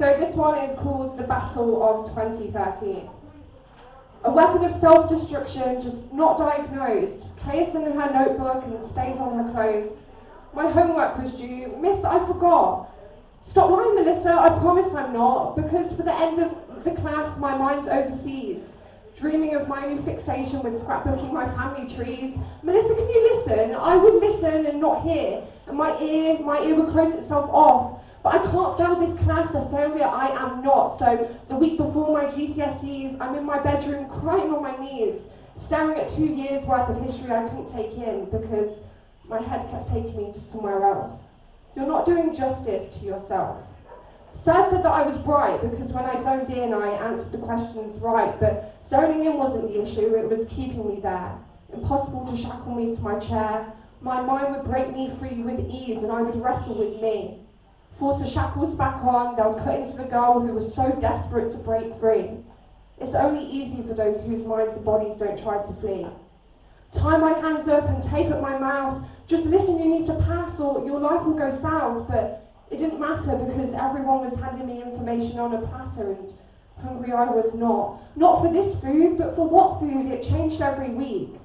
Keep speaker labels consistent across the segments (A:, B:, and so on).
A: So this one is called The Battle of 2013. A weapon of self-destruction, just not diagnosed. Chaos in her notebook and stains on her clothes. My homework was due. Miss, I forgot. Stop lying, Melissa. I promise I'm not. Because for the end of the class, my mind's overseas. Dreaming of my new fixation with scrapbooking my family trees. Melissa, can you listen? I would listen and not hear. And my ear would close itself off. But I can't fail this class, a failure I am not. So the week before my GCSEs, I'm in my bedroom crying on my knees, staring at 2 years worth of history I couldn't take in because my head kept taking me to somewhere else. You're not doing justice to yourself. Sir said that I was bright because when I zoned in, I answered the questions right, but zoning in wasn't the issue, it was keeping me there. Impossible to shackle me to my chair. My mind would break me free with ease and I would wrestle with me. Force the shackles back on, they'll cut into the girl who was so desperate to break free. It's only easy for those whose minds and bodies don't try to flee. Tie my hands up and tape up my mouth. Just listen, you need to pass or your life will go south. But it didn't matter because everyone was handing me information on a platter and hungry I was not. Not for this food, but for what food? It changed every week.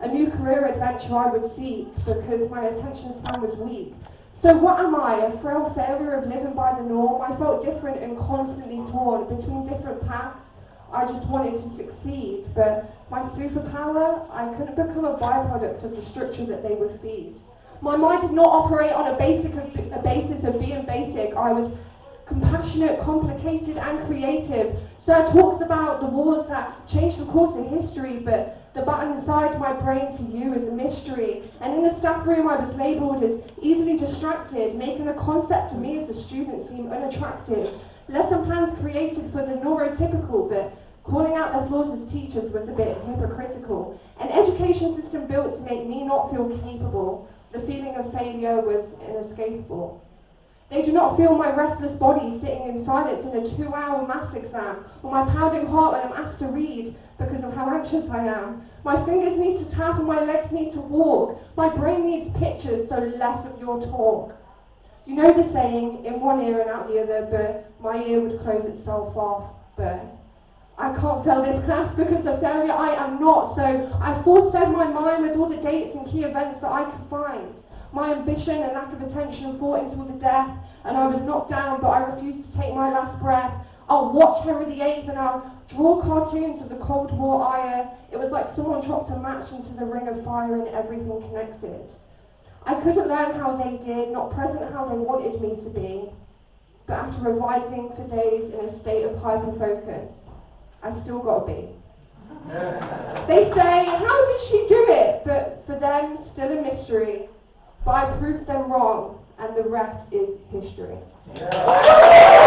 A: A new career adventure I would seek because my attention span was weak. So what am I, a frail failure of living by the norm? I felt different and constantly torn between different paths. I just wanted to succeed, but my superpower, I couldn't become a byproduct of the structure that they would feed. My mind did not operate on a basis of being basic. I was compassionate, complicated, and creative. Sir talks about the wars that changed the course of history, but the battle inside my brain to you is a mystery. And in the staff room I was labelled as easily distracted, making the concept of me as a student seem unattractive. Lesson plans created for the neurotypical, but calling out their flaws as teachers was a bit hypocritical. An education system built to make me not feel capable. The feeling of failure was inescapable. They do not feel my restless body sitting in silence in a 2-hour maths exam, or my pounding heart when I'm asked to read because of how anxious I am. My fingers need to tap and my legs need to walk. My brain needs pictures, so less of your talk. You know the saying, in one ear and out the other, but my ear would close itself off, but I can't fail this class because a failure I am not, so I force-fed my mind with all the dates and key events that I could find. My ambition and lack of attention fought until the death, and I was knocked down, but I refused to take my last breath. I'll watch Henry VIII and I'll draw cartoons of the Cold War ire. It was like someone dropped a match into the ring of fire and everything connected. I couldn't learn how they did, not present how they wanted me to be, but after revising for days in a state of hyper-focus, I still got to be. They say, how did she do it? But for them, still a mystery. But I proved them wrong, and the rest is history. Yeah.